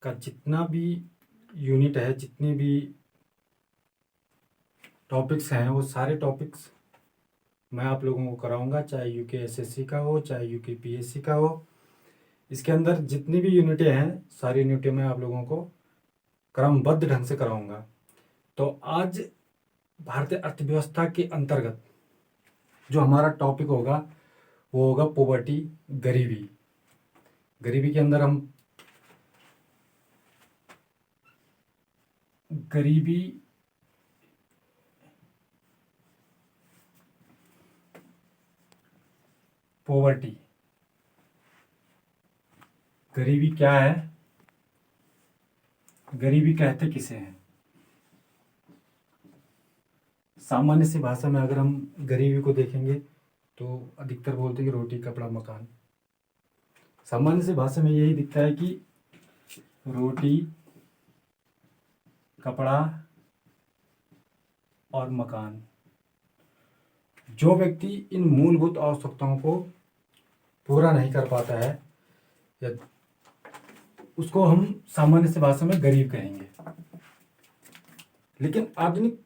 का जितना भी यूनिट है, जितने भी टॉपिक्स हैं, वो सारे टॉपिक्स मैं आप लोगों को कराऊंगा, चाहे यूके एसएससी का हो, चाहे यूके पीएससी का हो। इसके अंदर जितनी भी यूनिटें हैं, सारी यूनिटें मैं आप लोगों को क्रमबद्ध ढंग से कराऊंगा। तो आज भारतीय अर्थव्यवस्था के अंतर्गत जो हमारा टॉपिक होगा वो होगा पॉवर्टी, गरीबी। गरीबी के अंदर हम गरीबी पॉवर्टी, गरीबी क्या है, गरीबी कहते किसे हैं। सामान्य सी भाषा में अगर हम गरीबी को देखेंगे तो अधिकतर बोलते हैं कि रोटी कपड़ा मकान। सामान्य सी भाषा में यही दिखता है कि रोटी कपड़ा और मकान। जो व्यक्ति इन मूलभूत आवश्यकताओं को पूरा नहीं कर पाता है, या उसको हम सामान्य सी भाषा में गरीब कहेंगे। लेकिन आधुनिक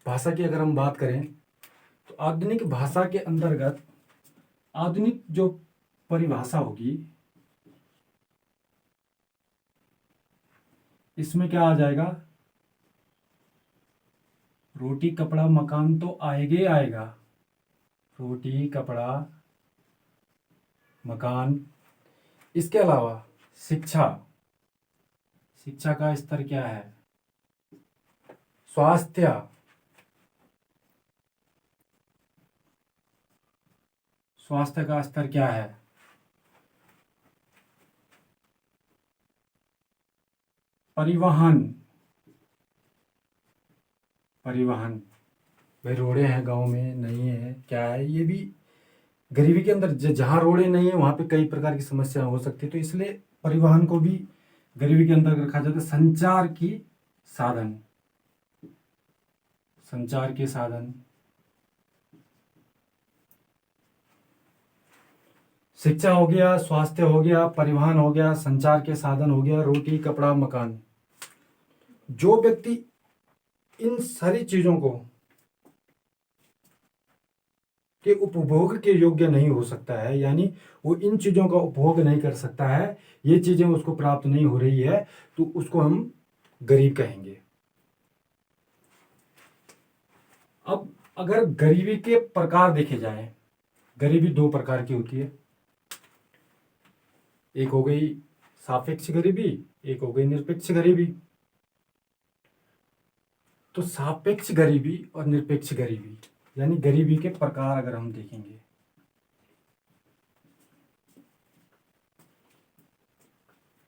भाषा की अगर हम बात करें तो आधुनिक भाषा के अंतर्गत आधुनिक जो परिभाषा होगी, इसमें क्या आ जाएगा, रोटी कपड़ा मकान तो आएगा ही आएगा। रोटी कपड़ा मकान, इसके अलावा शिक्षा, शिक्षा का स्तर क्या है, स्वास्थ्य, स्वास्थ्य का स्तर क्या है, परिवहन, परिवहन भाई रोडे हैं गांव में, नहीं है, क्या है, ये भी गरीबी के अंदर। जहां रोडे नहीं है वहां पे कई प्रकार की समस्याएं हो सकती है, तो इसलिए परिवहन को भी गरीबी के अंदर रखा जाता है। संचार की साधन, संचार के साधन, शिक्षा हो गया, स्वास्थ्य हो गया, परिवहन हो गया, संचार के साधन हो गया, रोटी कपड़ा मकान। जो व्यक्ति इन सारी चीजों को के उपभोग के योग्य नहीं हो सकता है, यानी वो इन चीजों का उपभोग नहीं कर सकता है, ये चीजें उसको प्राप्त नहीं हो रही है, तो उसको हम गरीब कहेंगे। अब अगर गरीबी के प्रकार देखे जाए, गरीबी दो प्रकार की होती है। एक हो गई सापेक्ष गरीबी, एक हो गई निरपेक्ष गरीबी। तो सापेक्ष गरीबी और निरपेक्ष गरीबी यानी गरीबी के प्रकार अगर हम देखेंगे,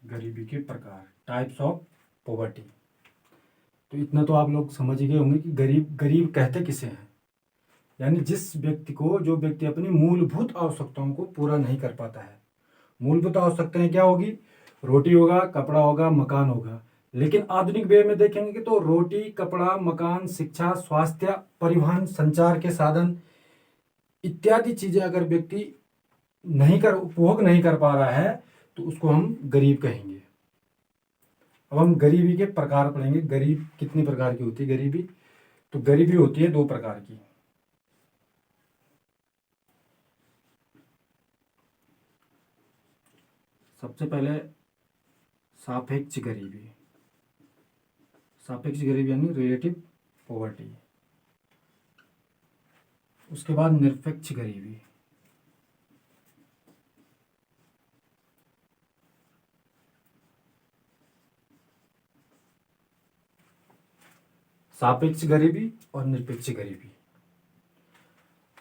गरीबी के प्रकार, टाइप्स ऑफ पॉवर्टी, तो इतना तो आप लोग समझ गए होंगे कि गरीब, गरीब कहते किसे हैं, यानी जिस व्यक्ति को, जो व्यक्ति अपनी मूलभूत आवश्यकताओं को पूरा नहीं कर पाता है। मूलभूत आवश्यकताएं क्या होगी, रोटी होगा, कपड़ा होगा, मकान होगा। लेकिन आधुनिक वे में देखेंगे कि तो रोटी कपड़ा मकान, शिक्षा, स्वास्थ्य, परिवहन, संचार के साधन इत्यादि चीजें अगर व्यक्ति उपभोग नहीं कर पा रहा है, तो उसको हम गरीब कहेंगे। अब हम गरीबी के प्रकार पढ़ेंगे। गरीब कितनी प्रकार की होती है गरीबी, तो गरीबी होती है दो प्रकार की। सबसे पहले सापेक्ष गरीबी, सापेक्ष गरीबी यानी रिलेटिव पॉवर्टी। उसके बाद निरपेक्ष गरीबी, सापेक्ष गरीबी और निरपेक्ष गरीबी।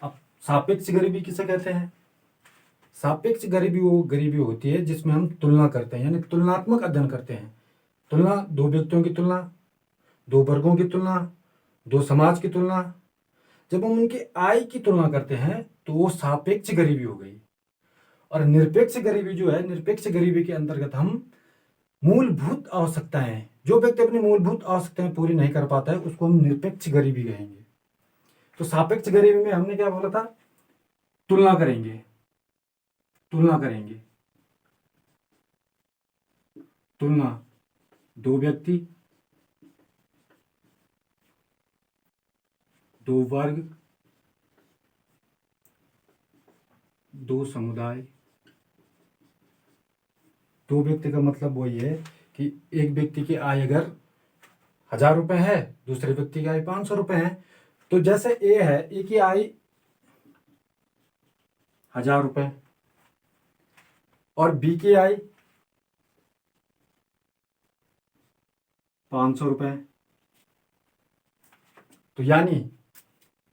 अब सापेक्ष गरीबी किसे कहते हैं, सापेक्ष गरीबी वो गरीबी होती है जिसमें हम तुलना करते हैं, यानी तुलनात्मक अध्ययन करते हैं। तुलना, दो व्यक्तियों की तुलना, दो वर्गों की तुलना, दो समाज की तुलना। जब हम उनकी आय की तुलना करते हैं तो वो सापेक्ष गरीबी हो गई। और निरपेक्ष गरीबी जो है, निरपेक्ष गरीबी के अंतर्गत हम मूलभूत आवश्यकताएं, जो व्यक्ति अपनी मूलभूत आवश्यकताएं पूरी नहीं कर पाता है, उसको हम निरपेक्ष गरीबी कहेंगे। तो सापेक्ष गरीबी में हमने क्या बोला था, तुलना करेंगे, तुलना करेंगे। तुलना, दो व्यक्ति, दो वर्ग, दो समुदाय। दो व्यक्ति का मतलब वही है कि एक व्यक्ति की आय अगर 1,000 रुपए है, दूसरे व्यक्ति की आय 500 रुपए है, तो जैसे ए है, ए की आय 1,000 रुपए और बी की आय 500 रुपए, तो यानी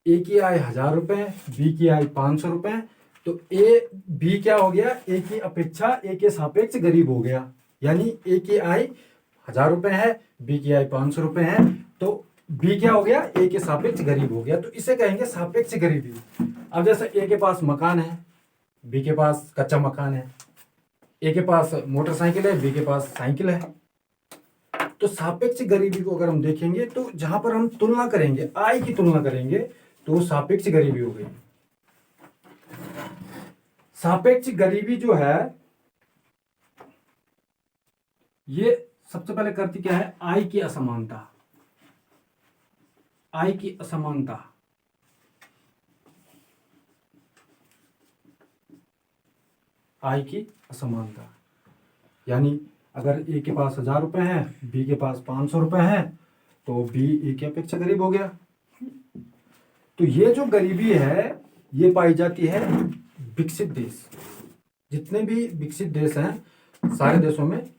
ए की आय 1,000 रुपए, बी की आय 500 रुपए, तो ए बी क्या हो गया, ए की अपेक्षा ए के सापेक्ष गरीब हो गया। यानी ए की आय 1,000 रुपए है, बी की आय 500 रुपए है, तो बी क्या हो गया, ए के सापेक्ष गरीब हो गया। तो इसे कहेंगे सापेक्ष गरीबी। अब जैसे ए के पास मकान है, बी के पास कच्चा मकान है, ए के पास मोटरसाइकिल है, बी के पास साइकिल है। तो सापेक्ष गरीबी को अगर हम देखेंगे तो जहां पर हम तुलना करेंगे, आय की तुलना करेंगे, तो सापेक्ष गरीबी हो गई। सापेक्ष गरीबी जो है, ये सबसे पहले करती क्या है, आय की असमानता। आय की असमानता, आय की असमानता, यानी अगर ए के पास 1,000 रुपए है, बी के पास 500 रुपए है, तो बी ए की अपेक्षा गरीब हो गया। तो ये जो गरीबी है, ये पाई जाती है विकसित देश। जितने भी विकसित देश हैं, सारे देशों में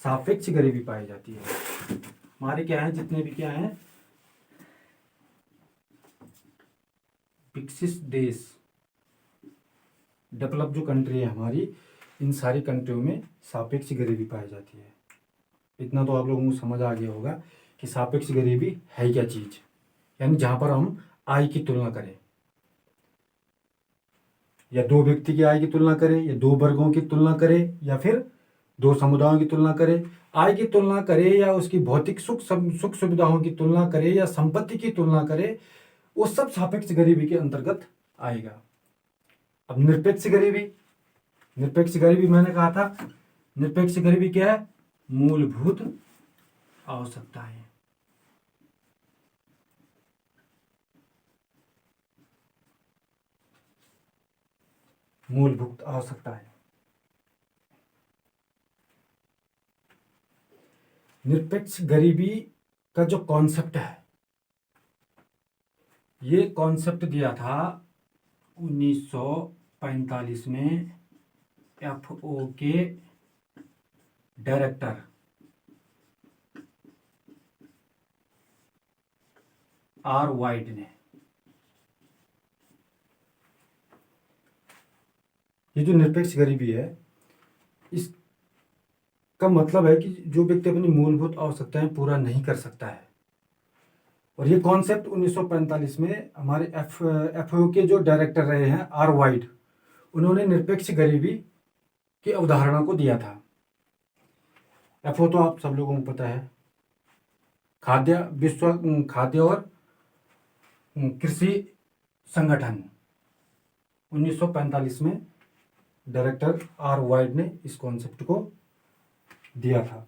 सापेक्ष गरीबी पाई जाती है। हमारे क्या है, जितने भी क्या है विकसित देश, डेवलप जो कंट्री है हमारी, इन सारी कंट्रियों में सापेक्ष गरीबी पाई जाती है। इतना तो आप लोगों को समझ आ गया होगा कि सापेक्ष गरीबी है क्या चीज। यानी जहां पर हम आय की तुलना करें, या दो व्यक्ति की आय की तुलना करें, या दो वर्गों की तुलना करें, या फिर दो समुदायों की तुलना करें, आय की तुलना करें, या उसकी भौतिक सुख सुविधाओं की तुलना करें, या संपत्ति की तुलना करें, वो सब सापेक्ष गरीबी के अंतर्गत आएगा। अब निरपेक्ष गरीबी, निरपेक्ष गरीबी मैंने कहा था, निरपेक्ष गरीबी क्या है, मूलभूत आवश्यकताएं। मूलभूत आवश्यकताएं। निरपेक्ष गरीबी का जो कॉन्सेप्ट है, ये कॉन्सेप्ट दिया था 1945 में एफओ के डायरेक्टर आर वाइट ने। ये जो निरपेक्ष गरीबी है, इसका मतलब है कि जो व्यक्ति अपनी मूलभूत आवश्यकताएं पूरा नहीं कर सकता है, और ये कॉन्सेप्ट 1945 में हमारे एफओ के जो डायरेक्टर रहे हैं आर वाइट, उन्होंने निरपेक्ष गरीबी की अवधारणा को दिया था। एफओ तो आप सब लोगों को पता है, विश्व खाद्य और कृषि संगठन। 1945 में डायरेक्टर आर वाइट ने इस कॉन्सेप्ट को दिया था।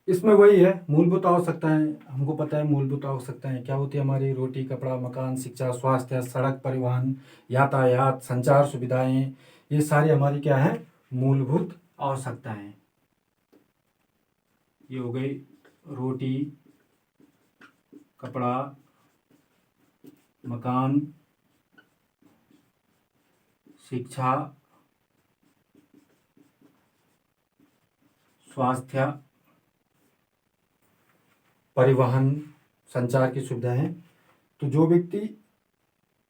इसमें वही है, मूलभूत आवश्यकताएं। हमको पता है मूलभूत आवश्यकताएं क्या होती है हमारी, रोटी, कपड़ा, मकान, शिक्षा, स्वास्थ्य, सड़क, परिवहन, यातायात, संचार सुविधाएं, ये सारी हमारी क्या है, मूलभूत आवश्यकताएं। ये हो गई रोटी, कपड़ा, मकान, शिक्षा, स्वास्थ्य, परिवहन, संचार की सुविधाएं। तो जो व्यक्ति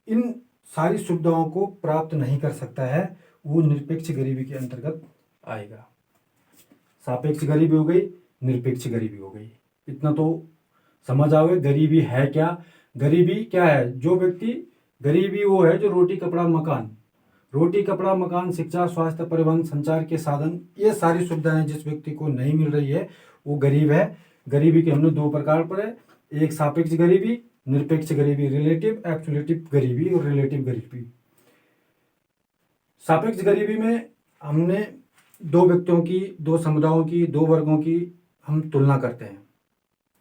इन सारी सुविधाओं को प्राप्त नहीं कर सकता है, वो निरपेक्ष गरीबी के अंतर्गत आएगा। सापेक्ष गरीबी हो गई, निरपेक्ष गरीबी हो गई। इतना तो समझ आओगे गरीबी है क्या। गरीबी क्या है, जो व्यक्ति, गरीबी वो है जो रोटी, कपड़ा, मकान, रोटी, कपड़ा, मकान, शिक्षा, स्वास्थ्य, परिवहन, संचार के साधन, ये सारी सुविधाएं जिस व्यक्ति को नहीं मिल रही है, वो गरीब है। गरीबी के हमने दो प्रकार पढ़े, एक सापेक्ष गरीबी, निरपेक्ष गरीबी, रिलेटिव एब्सोल्यूटिव गरीबी और रिलेटिव गरीबी। सापेक्ष गरीबी में हमने दो व्यक्तियों की, दो समुदायों की, दो वर्गों की हम तुलना करते हैं,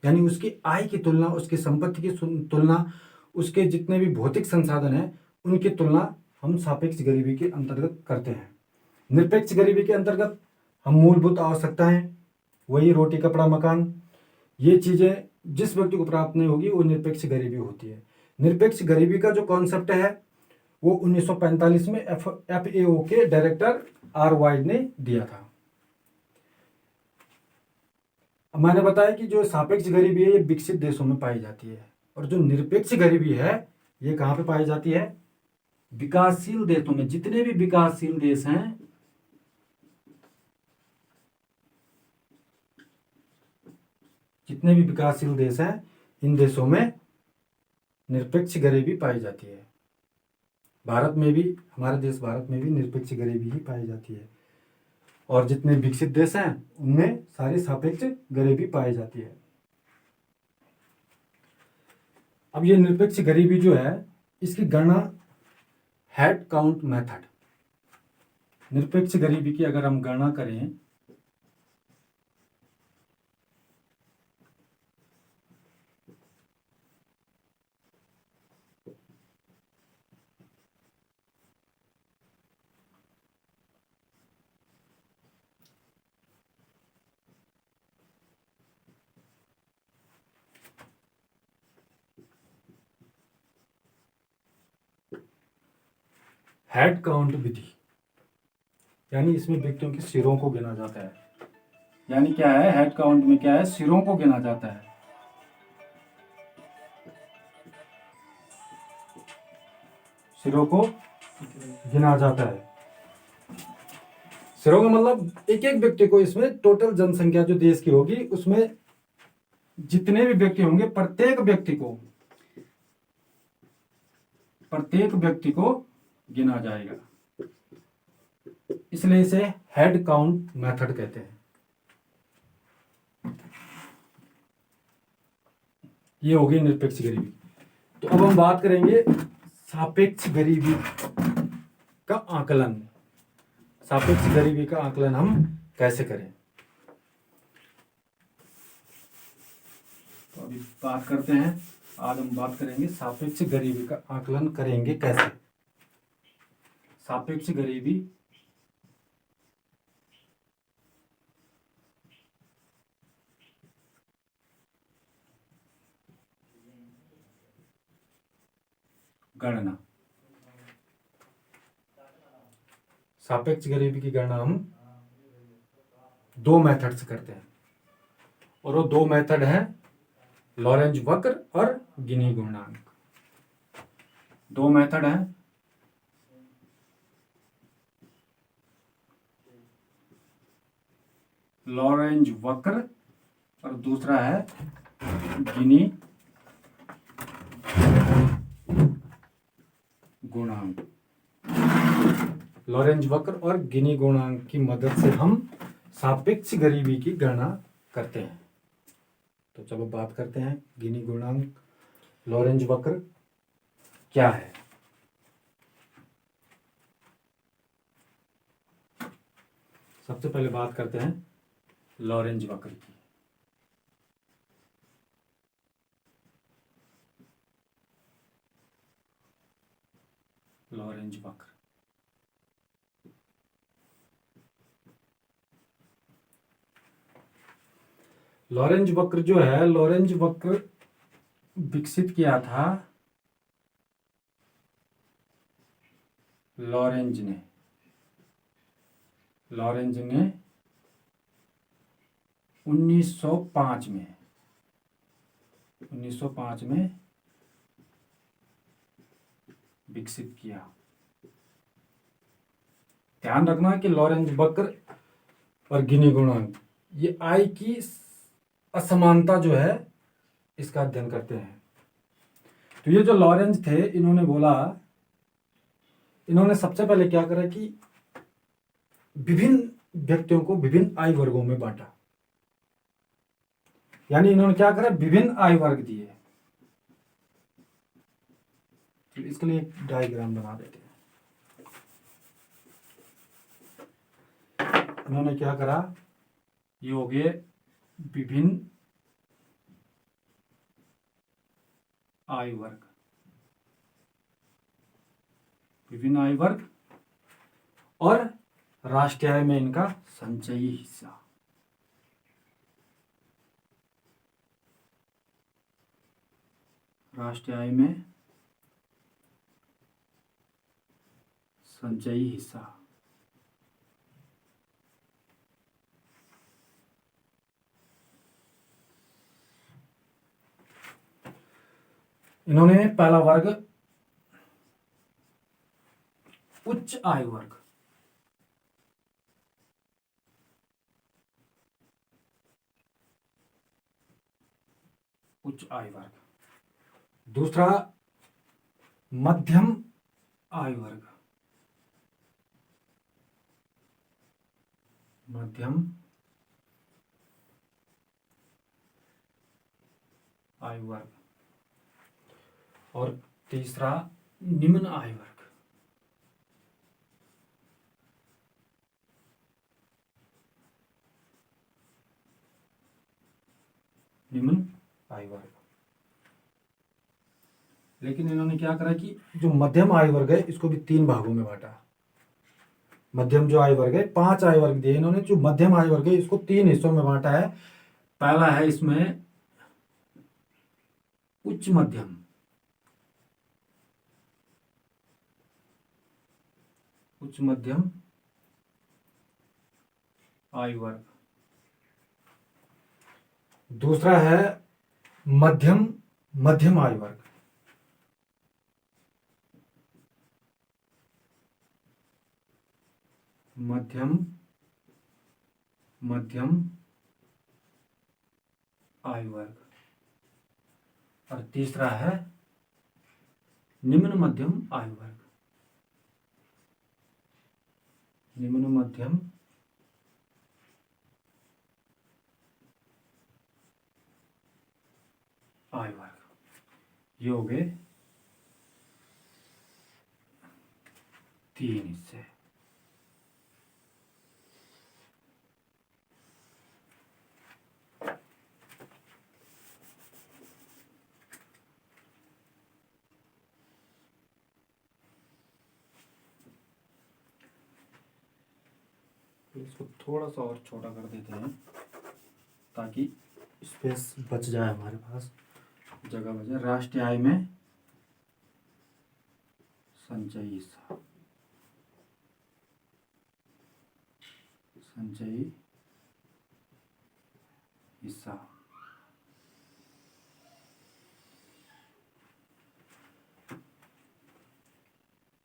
यानी उसकी आय की तुलना, उसकी संपत्ति की तुलना, उसके जितने भी भौतिक संसाधन हैं उनकी तुलना हम सापेक्ष गरीबी के अंतर्गत करते हैं। निरपेक्ष गरीबी के अंतर्गत हम मूलभूत आवश्यकताएं, वही रोटी कपड़ा मकान, ये चीजें जिस व्यक्ति को प्राप्त नहीं होगी वो निरपेक्ष गरीबी होती है। निरपेक्ष गरीबी का जो कॉन्सेप्ट है वो 1945 में FAO के डायरेक्टर आर वाइड ने दिया था। मैंने बताया कि जो सापेक्ष गरीबी है ये विकसित देशों में पाई जाती है, और जो निरपेक्ष गरीबी है ये कहाँ पे पाई जाती है? विकासशील देशों में। जितने भी विकासशील देश हैं, जितने भी विकासशील देश हैं इन देशों में निरपेक्ष गरीबी पाई जाती है। भारत में भी, हमारे देश भारत में भी निरपेक्ष गरीबी ही पाई जाती है, और जितने विकसित देश हैं उनमें सारी सापेक्ष गरीबी पाई जाती है। अब ये निरपेक्ष गरीबी जो है इसकी गणना हेड काउंट मेथड, निरपेक्ष गरीबी की अगर हम गणना करें हेड काउंट विधि, यानी इसमें व्यक्तियों के सिरों को गिना जाता है। यानी क्या है, हेड काउंट में क्या है, सिरों को गिना जाता है। सिरों को गिना जाता है। सिरों का मतलब एक एक व्यक्ति को, इसमें टोटल जनसंख्या जो देश की होगी उसमें जितने भी व्यक्ति होंगे प्रत्येक व्यक्ति को गिना जाएगा, इसलिए इसे हेड काउंट मेथड कहते हैं। ये होगी निरपेक्ष गरीबी। तो अब हम बात करेंगे सापेक्ष गरीबी का आकलन। सापेक्ष गरीबी का आकलन हम कैसे करें, तो अभी बात करते हैं। आज हम बात करेंगे सापेक्ष गरीबी का आकलन करेंगे कैसे। सापेक्ष गरीबी गणना, सापेक्ष गरीबी की गणना हम दो मेथड से करते हैं, और वो दो मेथड हैं लॉरेंज वक्र और गिनी गुणांक। दो मेथड हैं, लॉरेंज वक्र और दूसरा है गिनी गुणांक। लॉरेंज वक्र और गिनी गुणांक की मदद से हम सापेक्ष गरीबी की गणना करते हैं। तो चलो बात करते हैं गिनी गुणांक, लॉरेंज वक्र क्या है। सबसे पहले बात करते हैं लॉरेंज वक्र की। लॉरेंज वक्र, लॉरेंज वक्र जो है, लॉरेंज वक्र विकसित किया था लॉरेंज ने 1905 में विकसित किया। ध्यान रखना कि लॉरेंज वक्र और गिनी गुणांक ये आय की असमानता जो है इसका अध्ययन करते हैं। तो ये जो लॉरेंज थे, इन्होंने सबसे पहले क्या करा कि विभिन्न व्यक्तियों को विभिन्न आयु वर्गों में बांटा। यानी इन्होंने क्या करा, विभिन्न आयु वर्ग दिए। तो इसके लिए एक डायग्राम बना देते हैं। इन्होंने क्या करा, ये हो गए विभिन्न आयु वर्ग, विभिन्न आयु वर्ग और राष्ट्रीय आय में इनका संचयी हिस्सा। राष्ट्रीय आय में संचयी हिस्सा। इन्होंने पहला वर्ग उच्च आयु वर्ग, उच्च आयु वर्ग, दूसरा मध्यम आयु वर्ग, मध्यम आयु वर्ग, और तीसरा निम्न आयु वर्ग। निम्न आयु वर्ग। लेकिन इन्होंने क्या करा कि जो मध्यम आयु वर्ग है इसको भी 3 भागों में बांटा। मध्यम जो आयु वर्ग है, 5 आयु वर्ग दिए इन्होंने, जो मध्यम आयु वर्ग है इसको 3 हिस्सों में बांटा है। पहला है इसमें उच्च मध्यम, उच्च मध्यम आयु वर्ग। दूसरा है मध्यम मध्यम आयु वर्ग, मध्यम मध्यम आयु वर्ग। और तीसरा है निम्न मध्यम आयु वर्ग, निम्न मध्यम आयु वर्ग। ये हो गए 3 हिस्से। इसको थोड़ा सा और छोटा कर देते हैं ताकि स्पेस बच जाए, हमारे पास जगह बचे। राष्ट्रीय आय में संचयी हिस्सा, संचयी हिस्सा।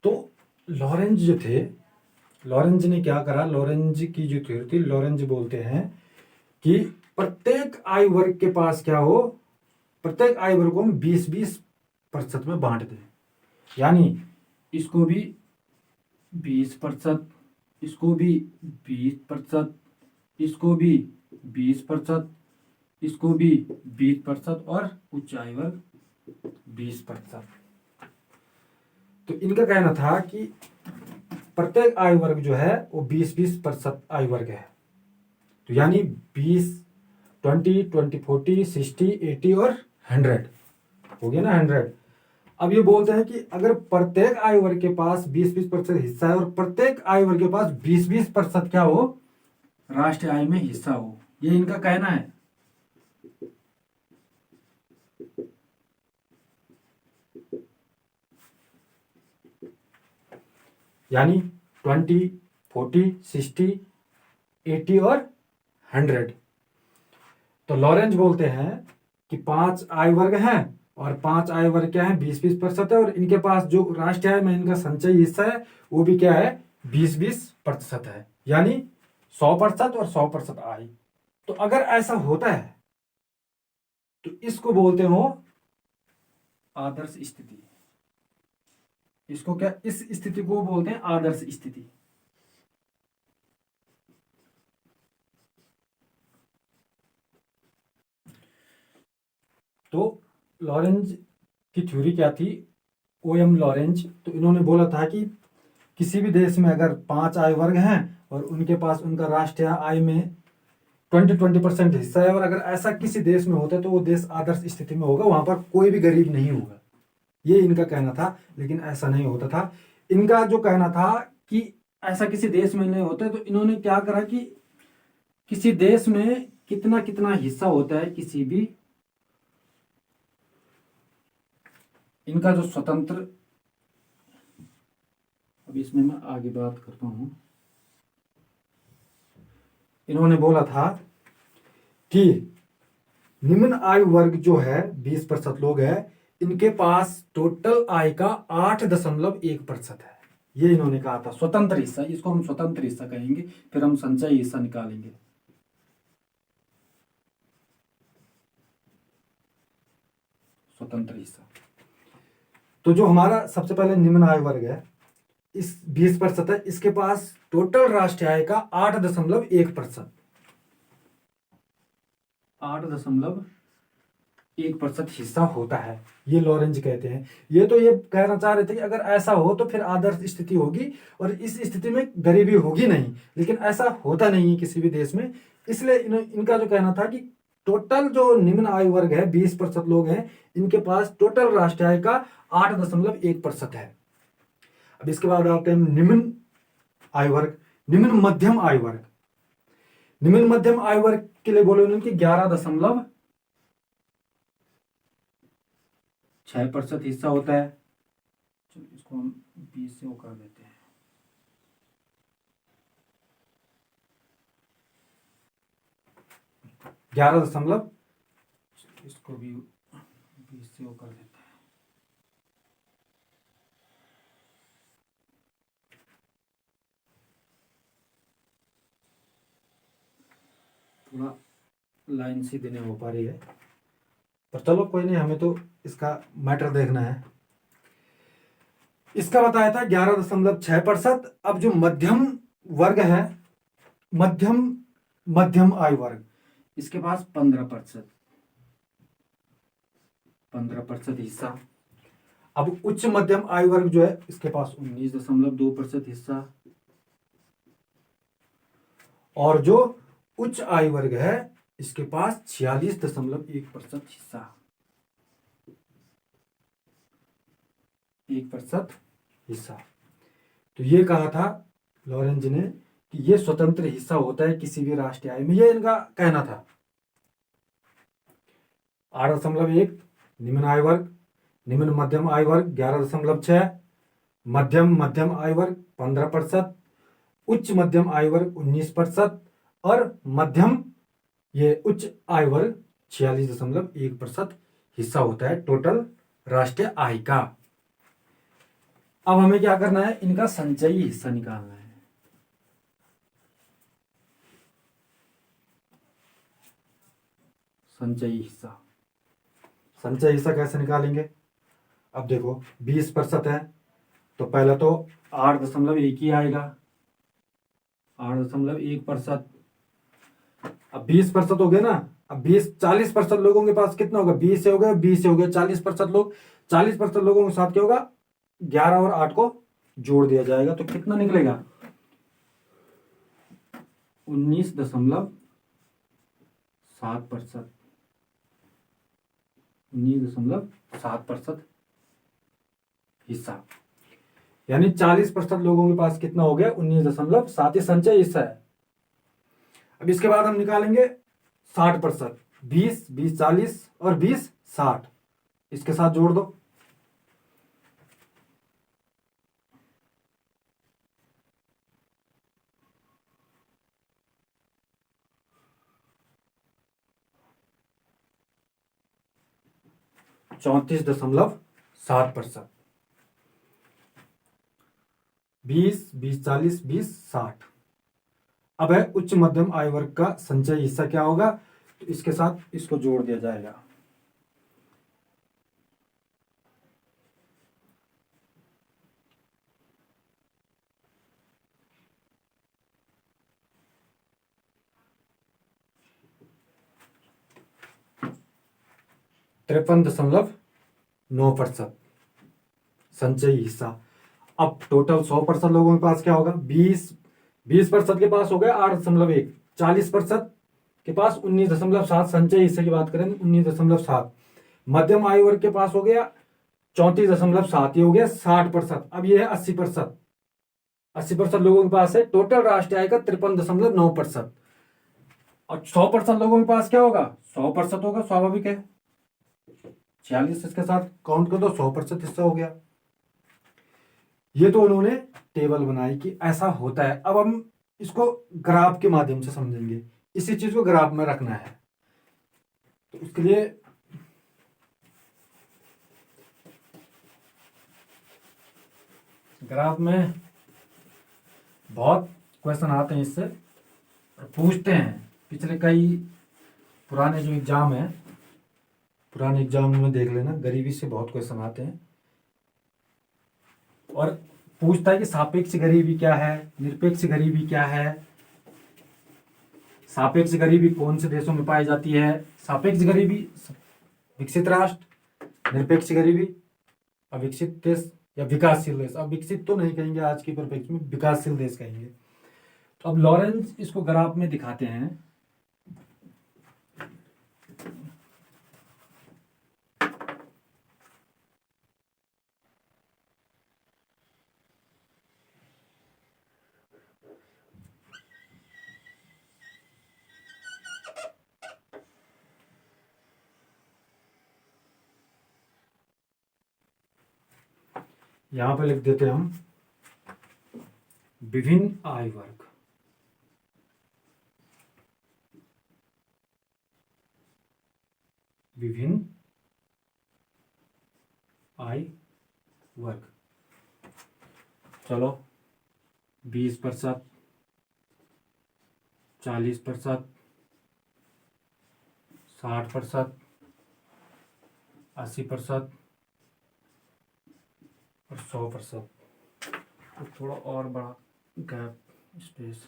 तो लॉरेंज जो थे, लॉरेंज ने क्या करा, लॉरेंज की जो थ्योरी थी, लॉरेंज बोलते हैं कि प्रत्येक आयु वर्ग के पास क्या हो, प्रत्येक आयु वर्ग को हम 20-20% में बांट दें। यानी इसको भी 20%, इसको भी 20%, इसको भी 20%, इसको भी 20% और उच्च आयु वर्ग 20%। तो इनका कहना था कि प्रत्येक आयु वर्ग जो है वो 20-20% आयु वर्ग है। तो यानी 20, 20, 20, 40, 60, 80 और 100 हो गया ना, 100। अब ये बोलते हैं कि अगर प्रत्येक आयु वर्ग के पास 20-20% हिस्सा है और प्रत्येक आयु वर्ग के पास 20-20% क्या हो, राष्ट्रीय आय में हिस्सा हो, ये इनका कहना है। यानी 20, 40, 60, 80 और 100। तो लॉरेंज बोलते हैं कि 5 आयु वर्ग हैं और 5 आयु वर्ग क्या है, 20-20% है, और इनके पास जो राष्ट्रीय आय में इनका संचयी हिस्सा है वो भी क्या है, 20-20% है। यानी 100% और 100% आय। तो अगर ऐसा होता है तो इसको बोलते हो आदर्श स्थिति। इसको क्या, इस स्थिति को बोलते हैं आदर्श स्थिति। तो लॉरेंज की थ्योरी क्या थी, ओ एम लॉरेंज, तो इन्होंने बोला था कि किसी भी देश में अगर 5 आय वर्ग हैं और उनके पास उनका राष्ट्रीय आय में 20% हिस्सा है, और अगर ऐसा किसी देश में होता है तो वो देश आदर्श स्थिति में होगा, वहां पर कोई भी गरीब नहीं होगा। ये इनका कहना था, लेकिन ऐसा नहीं होता था। इनका जो कहना था कि ऐसा किसी देश में नहीं होता है, तो इन्होंने क्या करा कि किसी देश में कितना कितना हिस्सा होता है किसी भी, इनका जो स्वतंत्र, अब इसमें मैं आगे बात करता हूं। इन्होंने बोला था कि निम्न आय वर्ग जो है 20% लोग हैं, इनके पास टोटल आय का 8.1% है। ये इन्होंने कहा था स्वतंत्र हिस्सा, इसको हम स्वतंत्र हिस्सा कहेंगे, फिर हम संचयी हिस्सा निकालेंगे। स्वतंत्र हिस्सा, तो जो हमारा सबसे पहले निम्न आय वर्ग है, इस 20% है, इसके पास टोटल राष्ट्रीय आय का 8.1%, 8.1% हिस्सा होता है, ये लॉरेंज कहते हैं। ये तो ये कहना चाह रहे थे कि अगर ऐसा हो तो फिर आदर्श स्थिति होगी और इस स्थिति में गरीबी होगी नहीं, लेकिन ऐसा होता नहीं है किसी भी देश में। इसलिए इनका जो कहना था कि टोटल जो निम्न आय वर्ग है 20% लोग हैं, इनके पास टोटल राष्ट्रीय आय का 8.1% है। अब इसके बाद आते हैं निम्न आय वर्ग, निम्न मध्यम आय वर्ग। निम्न मध्यम आय वर्ग के लिए बोले उन्होंने कि 11.6% हिस्सा होता है। चलो इसको हम 20 से वो कर देते हैं। इसको भी 20 से वो कर देते हैं। थोड़ा लाइन सीधी नहीं हो पा रही है, पर चलो कोई नहीं, हमें तो इसका मैटर देखना है। इसका बताया था 11.6%। अब जो मध्यम वर्ग है, मध्यम आय वर्ग, इसके पास 15% हिस्सा। अब उच्च मध्यम आय वर्ग जो है, इसके पास 19.2% हिस्सा। और जो उच्च आय वर्ग है, इसके पास 46.1% हिस्सा, 1% हिस्सा। तो ये कहा था लॉरेंज ने कि ये स्वतंत्र हिस्सा होता है किसी भी राष्ट्रीय आय में, ये इनका कहना था। 8.1 निम्न आय वर्ग, निम्न मध्यम आय वर्ग 11.6, मध्यम आय वर्ग 15%, उच्च मध्यम आय वर्ग 19%, और मध्यम ये उच्च आय वर्ग 46.1% हिस्सा होता है टोटल राष्ट्रीय आय का। अब हमें क्या करना है, इनका संचयी हिस्सा निकालना है। संचयी हिस्सा कैसे निकालेंगे? अब देखो 20% है, तो पहला तो 8.1 ही आएगा, 8.1%। अब 20% हो गया ना, अब 40% लोगों के पास कितना होगा, 20 से हो गया, 20 से हो गया 40% लोग, 40% लोगों के साथ क्या होगा, 11 और 8 को जोड़ दिया जाएगा, तो कितना निकलेगा, 19.7%, 19.7% हिस्सा। यानी 40% लोगों के पास कितना हो गया, 19.7 ही संचय हिस्सा है। अब इसके बाद हम निकालेंगे 60%, 20, 20, 40 और 20, 60, इसके साथ जोड़ दो। (34.7%) 20, 20, 40, 20, 60। अब है उच्च मध्यम आय वर्ग का संचय हिस्सा क्या होगा, तो इसके साथ इसको जोड़ दिया जाएगा। (53.9% संचयी हिस्सा। अब टोटल 100% लोगों के पास क्या होगा, 20% के पास हो गया 8.1, 40% के पास 19.7, संचयी हिस्से की बात करें 19.7, मध्यम आयु वर्ग के पास हो गया 34.7, ये हो गया 60%। अब ये है 80%, 80% लोगों के पास है, टोटल राष्ट्रीय आय का 53.9%। और 100% लोगों के पास क्या होगा, 100% होगा, स्वाभाविक है, 46 इसके साथ काउंट कर दो, 100% हिस्सा हो गया। ये तो उन्होंने टेबल बनाई कि ऐसा होता है। अब हम इसको ग्राफ के माध्यम से समझेंगे, इसी चीज को ग्राफ में रखना है। तो उसके लिए ग्राफ में बहुत क्वेश्चन आते हैं, इससे पूछते हैं। पिछले कई पुराने जो एग्जाम है, पुराने एग्जाम में देख लेना, गरीबी से बहुत क्वेश्चन आते हैं और पूछता है कि सापेक्ष गरीबी क्या है, निरपेक्ष गरीबी क्या है, सापेक्ष गरीबी कौन से देशों में पाई जाती है, सापेक्ष गरीबी विकसित राष्ट्र, निरपेक्ष गरीबी अविकसित देश या विकासशील देश। अब विकसित तो नहीं कहेंगे आज की परिप्रेक्ष्य में, विकासशील देश कहेंगे। तो अब लॉरेंस इसको ग्राफ में दिखाते हैं। यहां पर लिख देते हैं हम विभिन्न आय वर्ग, विभिन्न आय वर्ग। चलो 20%, 40%, 60%, 80% और 100%। तो थोड़ा और बड़ा गैप स्पेस,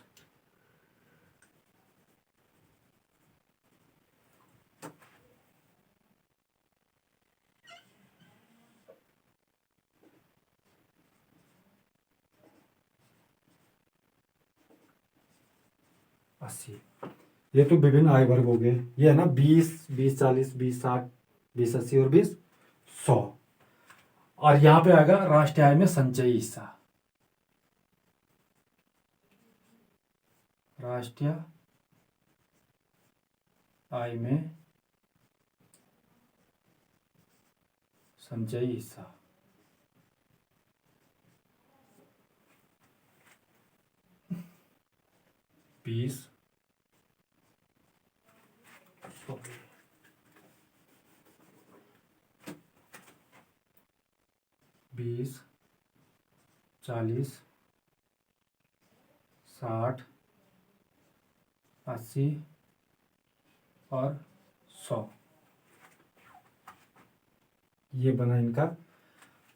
अस्सी। ये तो विभिन्न आय वर्ग हो गए, ये है ना 20, 40, 60, 80 और 100। और यहां पे आएगा राष्ट्रीय आय में संचयी हिस्सा, राष्ट्रीय आय में संचयी हिस्सा। बीस 20, 40, 60, 80 और 100, ये बना इनका।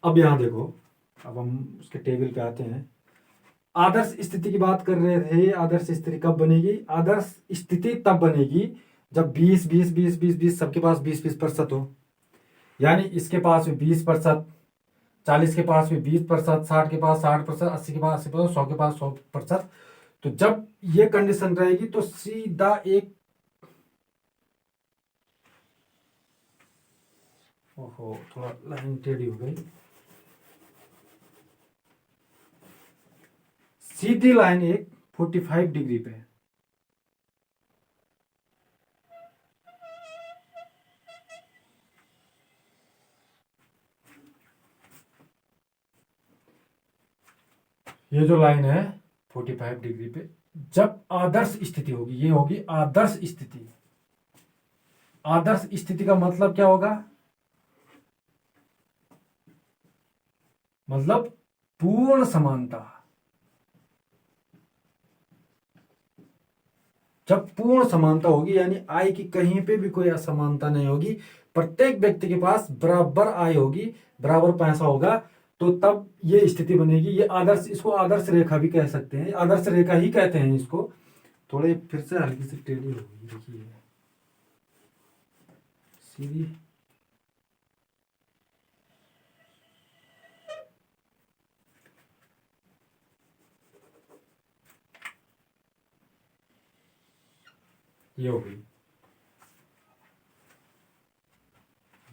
अब यहां देखो, अब हम उसके टेबल पे आते हैं। आदर्श स्थिति की बात कर रहे थे। आदर्श स्थिति कब बनेगी, आदर्श स्थिति तब बनेगी जब 20, 20, 20, 20, 20 सबके पास 20% हो। यानी इसके पास भी 20%, 40 के पास भी 20%, 60 के पास 60%, 80 के पास 80%, 100 के पास 100%। तो जब ये कंडीशन रहेगी तो सीधा एक, ओहो थोड़ा लाइन टेढ़ी हो गई, सीधी लाइन एक 45 डिग्री पे, ये जो लाइन है 45 डिग्री पे, जब आदर्श स्थिति होगी, ये होगी आदर्श स्थिति। आदर्श स्थिति का मतलब क्या होगा, मतलब पूर्ण समानता। जब पूर्ण समानता होगी यानी आय की कहीं पे भी कोई असमानता नहीं होगी, प्रत्येक व्यक्ति के पास बराबर आय होगी, बराबर पैसा होगा, तो तब ये स्थिति बनेगी। ये आदर्श, इसको आदर्श रेखा भी कह सकते हैं, आदर्श रेखा ही कहते हैं इसको। थोड़े फिर से हल्की सी टेढ़ी होगी, देखिए सीधी, ये हो गई।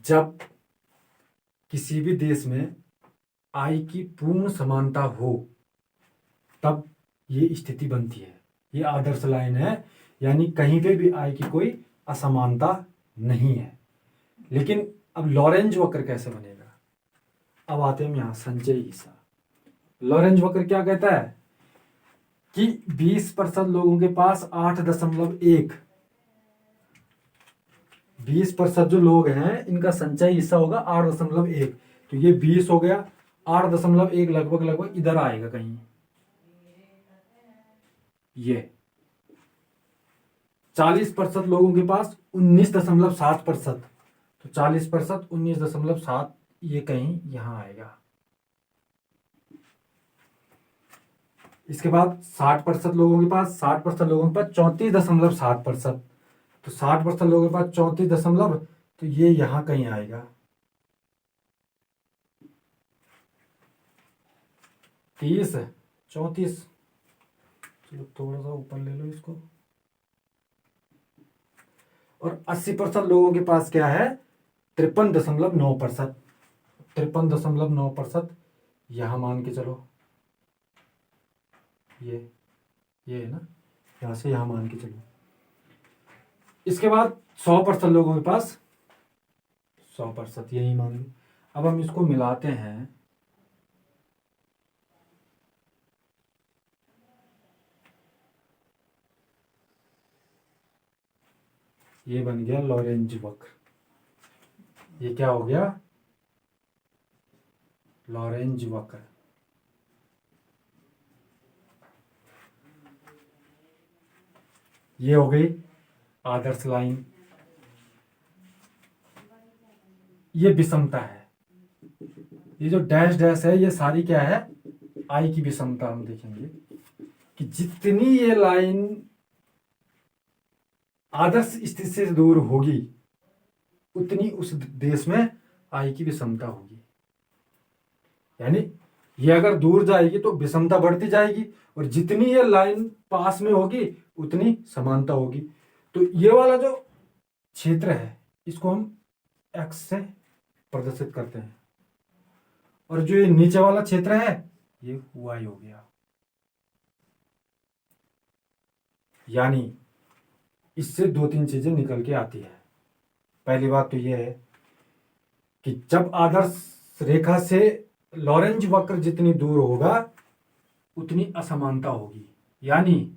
जब किसी भी देश में आय की पूर्ण समानता हो तब ये स्थिति बनती है। ये आदर्श लाइन है, यानी कहीं पे भी आय की कोई असमानता नहीं है। लेकिन अब लॉरेंज वक्र कैसे बनेगा? अब आते हैं यहां संचय हिस्सा। लॉरेंज वक्र क्या कहता है कि 20% लोगों के पास 8.1, 20% जो लोग हैं इनका संचय हिस्सा होगा 8.1। तो ये 20 हो गया, 8.1 लगभग लगभग इधर आएगा कहीं। ये 40% लोगों के पास 19.7%, तो 40% 19.7 ये कहीं यहां आएगा। इसके बाद 60% लोगों के पास 34.7%, तो 60% लोगों के पास 34 दशमलव, तो ये यहां कहीं आएगा। 30, 34, चलो थोड़ा सा ऊपर ले लो इसको। और 80% लोगों के पास क्या है? 53.9%, 53.9% यहां मान के चलो। ये है ना, यहां से यहां मान के चलो। इसके बाद 100% लोगों के पास 100% यही मान लो। अब हम इसको मिलाते हैं। ये बन गया लॉरेंज वक्र। ये क्या हो गया? लॉरेंज वक्र। ये हो गई आदर्श लाइन। ये विषमता है। ये जो डैश डैश है ये सारी क्या है? आई की विषमता। हम देखेंगे कि जितनी ये लाइन आदर्श स्थिति से दूर होगी उतनी उस देश में आई की विषमता होगी। यानी ये अगर दूर जाएगी तो विषमता बढ़ती जाएगी, और जितनी ये लाइन पास में होगी उतनी समानता होगी। तो ये वाला जो क्षेत्र है इसको हम एक्स से प्रदर्शित करते हैं, और जो ये नीचे वाला क्षेत्र है ये वाई हो गया। यानी इससे 2-3 चीजें निकल के आती है। पहली बात तो यह है कि जब आदर्श रेखा से लॉरेंज वक्र जितनी दूर होगा उतनी असमानता होगी। यानी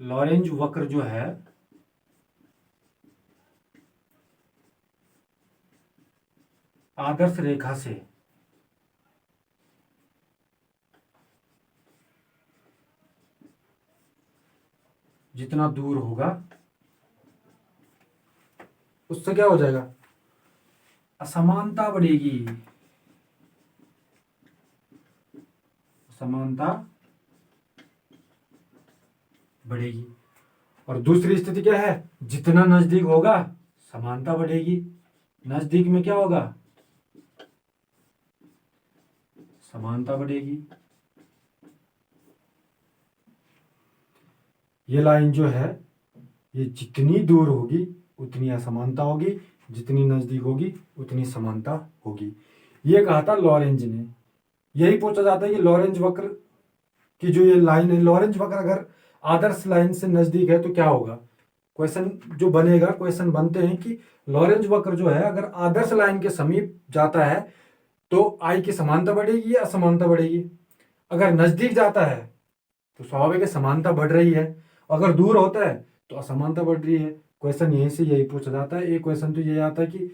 लॉरेंज वक्र जो है आदर्श रेखा से जितना दूर होगा उससे क्या हो जाएगा? असमानता बढ़ेगी। समानता बढ़ेगी। और दूसरी स्थिति क्या है? जितना नजदीक होगा समानता बढ़ेगी। नजदीक में क्या होगा? समानता बढ़ेगी। ये लाइन जो है ये जितनी दूर होगी उतनी असमानता होगी, जितनी नजदीक होगी उतनी समानता होगी। ये कहा था लॉरेंज ने। यही पूछा जाता है कि लॉरेंज वक्र की जो ये लाइन है, लॉरेंज वक्र अगर आदर्श लाइन से नजदीक है तो क्या होगा? क्वेश्चन जो बनेगा, क्वेश्चन बनते हैं कि लॉरेंज वक्र जो है अगर आदर्श लाइन के समीप जाता है तो आई की समानता बढ़ेगी या असमानता बढ़ेगी? अगर नजदीक जाता है तो स्वाभाविक है समानता बढ़ रही है, अगर दूर होता है तो असमानता बढ़ रही है। क्वेश्चन यहीं से यही पूछा जाता है। एक क्वेश्चन तो यही आता है कि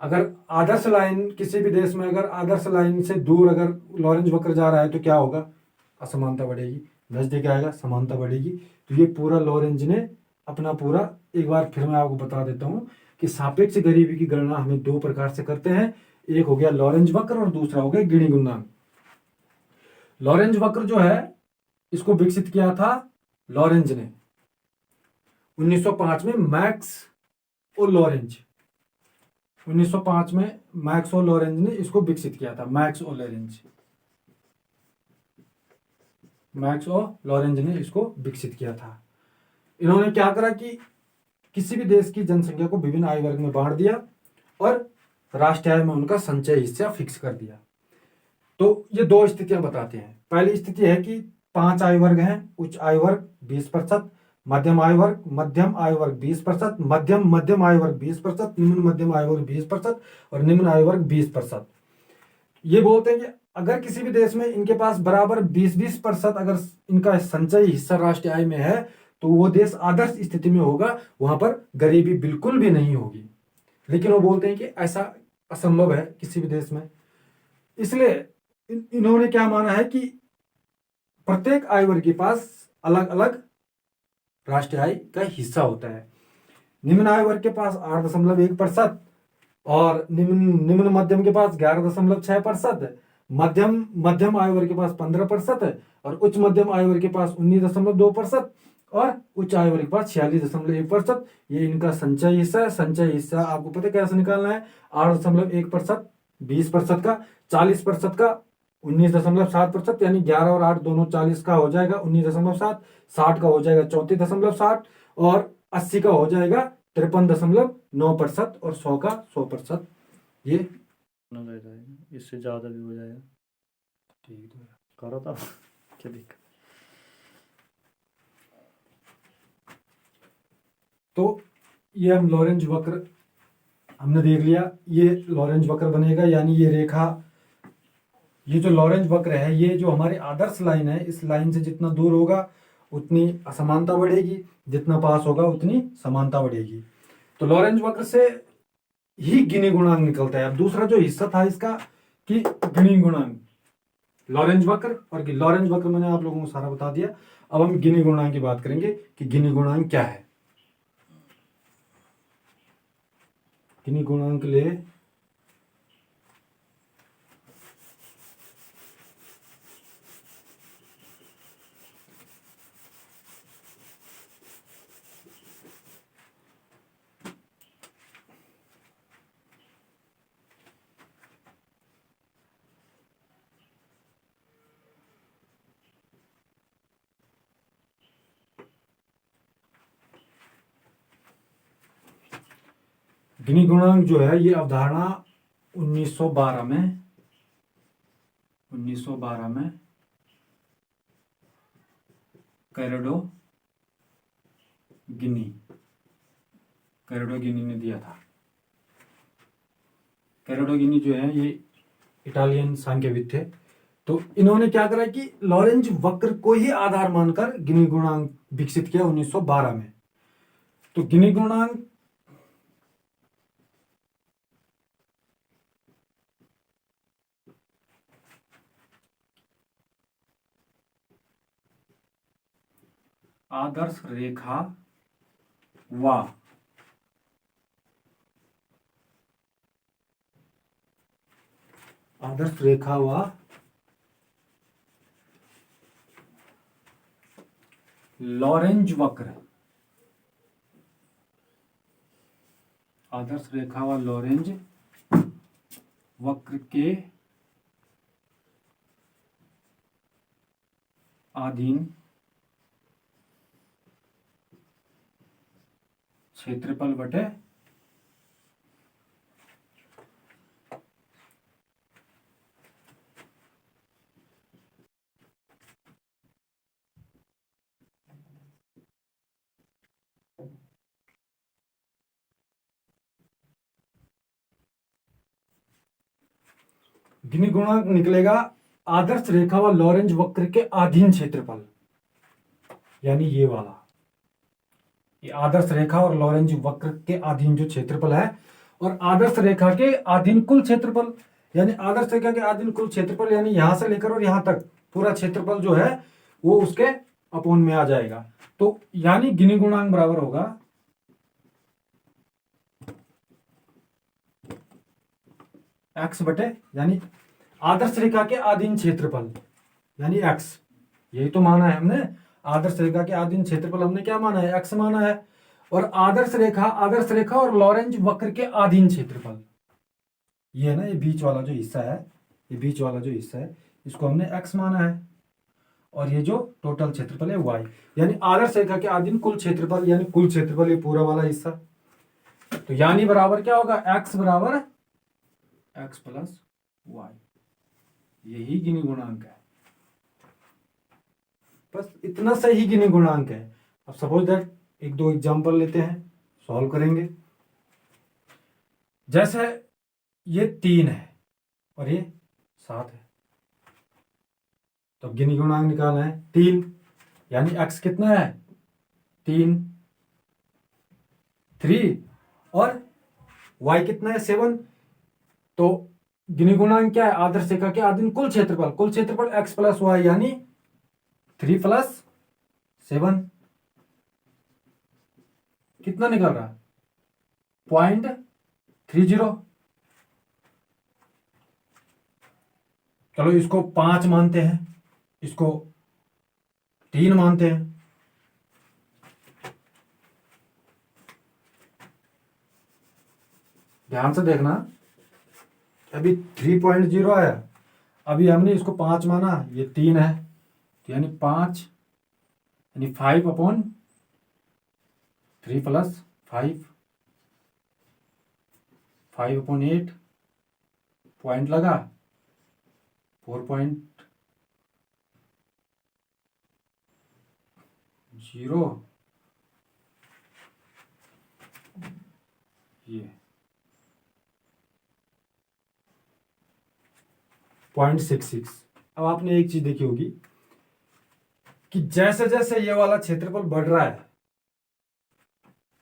अगर आदर्श लाइन किसी भी देश में अगर आदर्श लाइन से दूर अगर लॉरेंज वक्र जा रहा है तो क्या होगा? असमानता बढ़ेगी। नजदीक आएगा समानता बढ़ेगी। तो ये पूरा लॉरेंज ने अपना पूरा, एक बार फिर मैं आपको बता देता हूं कि सापेक्ष गरीबी की गणना हमें 2 प्रकार से करते हैं। एक हो गया लॉरेंज वक्र और दूसरा हो गया गिनी गुणनांक। लॉरेंज वक्र जो है इसको विकसित किया था लॉरेंज ने 1905 में। मैक्स ओ लॉरेंज 1905 में मैक्स ओ लॉरेंज ने इसको विकसित किया था। मैक्स ओ लॉरेंज, मैक्स और लॉरेंज ने इसको विकसित किया था। इन्होंने क्या करा कि किसी भी देश की जनसंख्या को विभिन्न आयु वर्ग में बांट दिया और राष्ट्रीय आय में उनका संचय हिस्सा फिक्स कर दिया। तो ये दो स्थितियां बताते हैं। पहली स्थिति है कि 5 आयु वर्ग हैं, उच्च आयु वर्ग 20%, मध्यम आयु वर्ग 20%, मध्यम आयु वर्ग 20%, निम्न मध्यम आयु वर्ग 20% और निम्न आयु वर्ग 20%। ये बोलते हैं कि अगर किसी भी देश में इनके पास बराबर 20-20% अगर इनका संचयी हिस्सा राष्ट्रीय आय में है तो वो देश आदर्श स्थिति में होगा, वहां पर गरीबी बिल्कुल भी नहीं होगी। लेकिन वो बोलते हैं कि ऐसा असंभव है किसी भी देश में। इसलिए इन्होंने क्या माना है कि प्रत्येक आय वर्ग के पास अलग अलग राष्ट्रीय आय का हिस्सा होता है। निम्न आय वर्ग के पास 8.1% और निम्न मध्यम के पास 11.6%, मध्यम आय वर्ग के पास 15% और उच्च मध्यम आय वर्ग के पास 19.2% और उच्च आय वर्ग के पास 46.1%। ये इनका संचय हिस्सा है। संचय हिस्सा आपको पता कैसे निकालना है? 8.1% 20% का, 40% का 19.7%, यानी 11 और 8 दोनों 40 का हो जाएगा 19.7, 60 का हो जाएगा 34.60 और 80 का हो जाएगा 53.9% और 100 का 100%। ये इससे ज्यादा भी हो जाएगा। ठीक है, करो तो क्या दिक्कत। तो ये हम लॉरेंज वक्र हमने देख लिया। ये लॉरेंज वक्र बनेगा, यानी ये रेखा, ये जो लॉरेंज वक्र है, ये जो हमारी आदर्श लाइन है, इस लाइन से जितना दूर होगा उतनी असमानता बढ़ेगी, जितना पास होगा उतनी समानता बढ़ेगी। तो लॉरेंज वक्र से ही गिनी गुणांक निकलता है। अब दूसरा जो हिस्सा था इसका कि गिनी गुणांक, लॉरेंज वक्र और लॉरेंज वक्र मैंने आप लोगों को सारा बता दिया। अब हम गिनी गुणांक की बात करेंगे कि गिनी गुणांक क्या है। गिनी गुणांक ले गिनी गुणांक जो है, ये अवधारणा 1912 में कैरेडो गिनी ने दिया था। कैरेडो गिनी जो है ये इटालियन सांख्यविद थे। तो इन्होंने क्या करा कि लॉरेंज वक्र को ही आधार मानकर गिनी गुणांक विकसित किया 1912 में। तो गिनी गुणांक आदर्श रेखा व लॉरेंज वक्र, आदर्श रेखा व लॉरेंज वक्र के अधीन क्षेत्रफल बटे गिनी गुणांक निकलेगा आदर्श रेखा व लॉरेंज वक्र के अधीन क्षेत्रफल, यानी ये वाला, ये आदर्श रेखा और लॉरेंज वक्र के अधीन जो क्षेत्रफल है, और आदर्श रेखा के अधीन कुल क्षेत्रफल, यानी आदर्श रेखा के अधीन कुल क्षेत्रफल, यानी यहां से लेकर और यहां तक पूरा क्षेत्रफल जो है वो उसके अपोन में आ जाएगा। तो यानी गिनी गुणांक बराबर होगा x बटे, यानी आदर्श रेखा के अधीन क्षेत्रफल यानी x, यही तो माना है हमने। आदर्श रेखा के अधीन क्षेत्रफल हमने क्या माना है? x माना है। और आदर्श रेखा और लॉरेंज वक्र के अधीन क्षेत्रफल, ये है ना, ये बीच वाला जो हिस्सा है, ये बीच वाला जो हिस्सा है, इसको हमने x माना है। और ये जो टोटल क्षेत्रफल है y, यानी आदर्श रेखा के अधीन कुल क्षेत्रफल, यानी कुल क्षेत्रफल ये पूरा वाला हिस्सा। तो यानी बराबर क्या होगा, x बराबर x प्लस वाई, यही गिनी गुणांक है। बस इतना सही गिनी गुणांक है। अब सपोज दैट एक दो एग्जांपल लेते हैं, सॉल्व करेंगे। जैसे ये 3 है और ये 7 है, तो गिनी गुणांक निकालना है 3, यानी x कितना है 3 और y कितना है 7। तो गिनी गुणांक क्या है, आदर्श रेखा के अधीन कुल क्षेत्रफल x प्लस वाई, यानी 3 प्लस 7 कितना निकल रहा, 0.30। चलो इसको 5 मानते हैं, इसको 3 मानते हैं। ध्यान से देखना, अभी 3.0 आया, अभी हमने इसको 5 माना, ये 3 है, तो यानी 5 यानी 5/3 प्लस 5/8 पॉइंट लगा 4.0, ये 0.66। अब आपने एक चीज देखी होगी कि जैसे जैसे ये वाला क्षेत्रफल बढ़ रहा है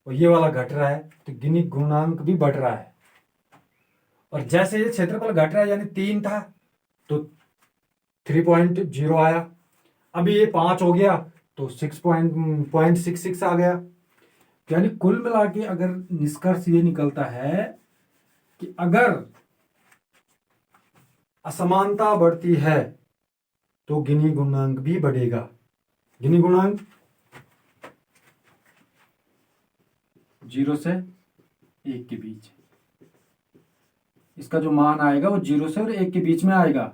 और ये वाला घट रहा है, तो गिनी गुणांक भी बढ़ रहा है। और जैसे ये क्षेत्रफल घट रहा है, यानी 3 था तो 3.0 आया, अभी ये 5 हो गया तो 6.66 आ गया। यानी कुल मिला के अगर निष्कर्ष ये निकलता है कि अगर असमानता बढ़ती है तो गिनी गुणांक भी बढ़ेगा। गिनी गुणांक 0 से 1 के बीच, इसका जो मान आएगा वो 0 से और 1 के बीच में आएगा।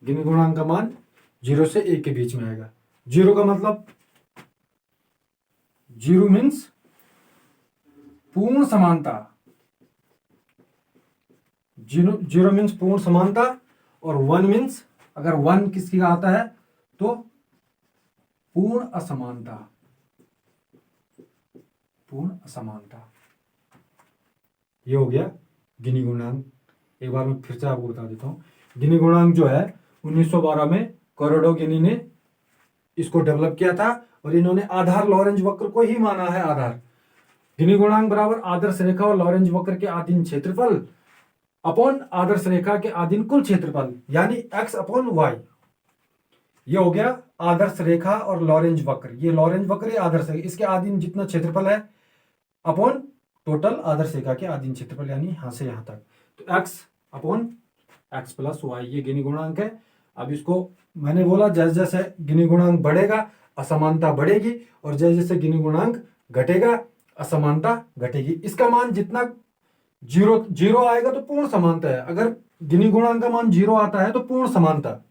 गिनी गुणांक का मान 0 से 1 के बीच में आएगा। 0 का मतलब, 0 मीन्स पूर्ण समानता, 0 मीन्स पूर्ण समानता, और 1 मीन्स अगर 1 किसकी का आता है तो पूर्ण असमानता। पूर्ण असमानता ये हो गया गिनी गुणांक। एक बार मैं फिर से आपको बता देता हूं। गिनी गुणांक जो है 1912 में कोरोडो गिनी ने इसको डेवलप किया था, और इन्होंने आधार लॉरेंज वक्र को ही माना है आधार। गिनी गुणांक बराबर आदर्श रेखा और लॉरेंज वक्र के अधीन क्षेत्रफल अपॉन आदर्श रेखा के अधीन कुल क्षेत्रफल, यानी x अपॉन वाई। ये हो गया आदर्श रेखा और लॉरेंज वक्र, ये लॉरेंज वक्र, ये आदर्श रेखा, इसके अधीन जितना क्षेत्रफल है अपॉन टोटल आदर्श रेखा के अधीन क्षेत्रफल, यानी यहां से यहां तक। तो x upon x plus y ये गिनी गुणांक है। अब इसको मैंने बोला जैसे जैसे गिनी गुणांक बढ़ेगा असमानता बढ़ेगी, और जैसे जैसे गिनी गुणांक घटेगा असमानता घटेगी। इसका मान जितना 0 आएगा तो पूर्ण समानता है। अगर गिनी गुणांक का मान 0 आता है तो पूर्ण समानता,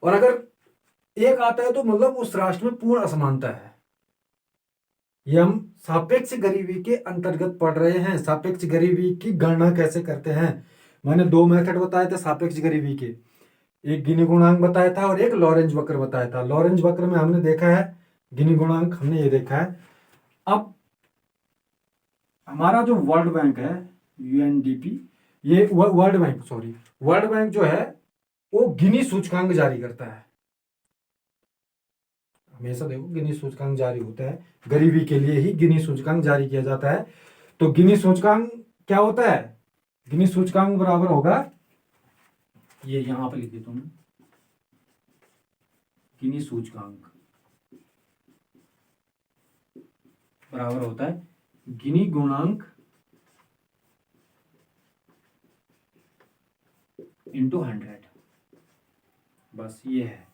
और अगर 1 आता है तो मतलब उस राष्ट्र में पूर्ण असमानता है। ये हम सापेक्ष गरीबी के अंतर्गत पढ़ रहे हैं। सापेक्ष गरीबी की गणना कैसे करते हैं, मैंने 2 मेथड बताए थे सापेक्ष गरीबी के, एक गिनी गुणांक बताया था और एक लॉरेंज वक्र बताया था। लॉरेंज वक्र में हमने देखा है, गिनी गुणांक हमने ये देखा है। अब हमारा जो वर्ल्ड बैंक है यूएनडीपी, ये वर्ल्ड बैंक जो है वो गिनी सूचकांक जारी करता है। हमेशा देखो गिनी सूचकांक जारी होता है, गरीबी के लिए ही गिनी सूचकांक जारी किया जाता है। तो गिनी सूचकांक क्या होता है, गिनी सूचकांक बराबर होगा, ये यहां पर लिख देता हूं, गिनी सूचकांक बराबर होता है गिनी गुणांक इंटू 100। बस ये है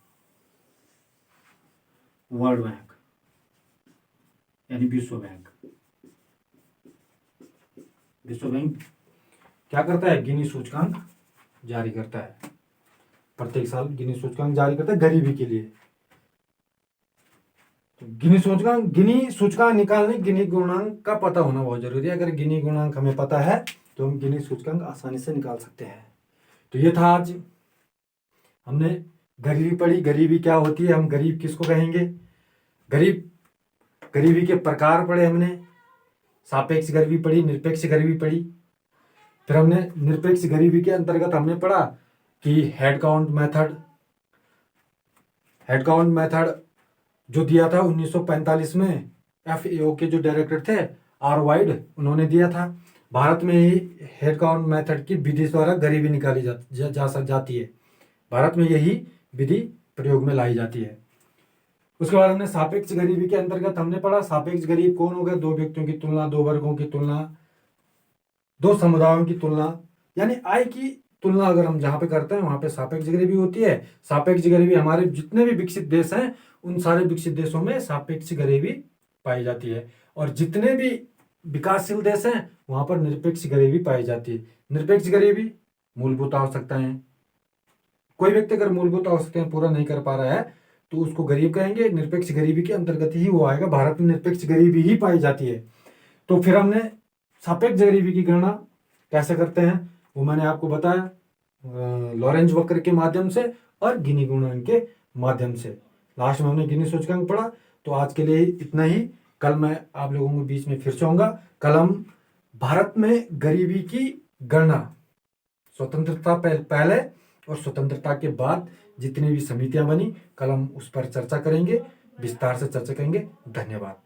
वर्ल्ड बैंक यानी विश्व बैंक। विश्व बैंक क्या करता है, गिनी सूचकांक जारी करता है। प्रत्येक साल गिनी सूचकांक जारी करता है गरीबी के लिए। तो गिनी सूचकांक निकालने गिनी गुणांक का पता होना बहुत जरूरी है। अगर गिनी गुणांक हमें पता है तो हम गिनी सूचकांक आसानी से निकाल सकते हैं। तो ये था आज हमने गरीबी पढ़ी। गरीबी क्या होती है, हम गरीब किसको कहेंगे, गरीबी के प्रकार पढ़े हमने, सापेक्ष गरीबी पढ़ी, निरपेक्ष गरीबी पढ़ी। फिर हमने निरपेक्ष गरीबी के अंतर्गत हमने पढ़ा कि हेड काउंट मेथड जो दिया था 1945 में FAO के जो डायरेक्टर थे आर वाइड, उन्होंने दिया था। भारत में ही हेड काउंट मेथड की विधि द्वारा गरीबी निकाली जाती है। भारत में यही विधि प्रयोग में लाई जाती है। उसके बाद हमने सापेक्ष गरीबी के अंतर्गत हमने पढ़ा सापेक्ष गरीब कौन हो गया, दो व्यक्तियों की तुलना, दो वर्गों की तुलना, दो समुदायों की तुलना, यानी आय की तुलना अगर हम जहां पे करते हैं वहां पे सापेक्ष गरीबी होती है। सापेक्ष गरीबी हमारे जितने भी विकसित देश हैं उन सारे विकसित देशों में सापेक्ष गरीबी पाई जाती है, और जितने भी विकासशील देश हैं वहां पर निरपेक्ष गरीबी पाई जाती है। निरपेक्ष गरीबी मूलभूत आवश्यकताएं, कोई व्यक्ति अगर मूलभूत आवश्यकताएं पूरा नहीं कर पा रहा है तो उसको गरीब कहेंगे। निरपेक्ष गरीबी के अंतर्गत ही वो आएगा। भारत में निरपेक्ष गरीबी ही पाई जाती है। तो फिर हमने सापेक्ष गरीबी की गणना कैसे करते हैं वो मैंने आपको बताया, लॉरेंज वक्र के माध्यम से और गिनी गुणांक के माध्यम से। लास्ट में हमने गिनी सूचकांक पढ़ा। तो आज के लिए इतना ही। कल मैं आप लोगों के बीच में फिर से आऊंगा। कल हम भारत में गरीबी की गणना स्वतंत्रता पहले और स्वतंत्रता के बाद जितनी भी समितियां बनी, कल हम उस पर चर्चा करेंगे, विस्तार से चर्चा करेंगे। धन्यवाद।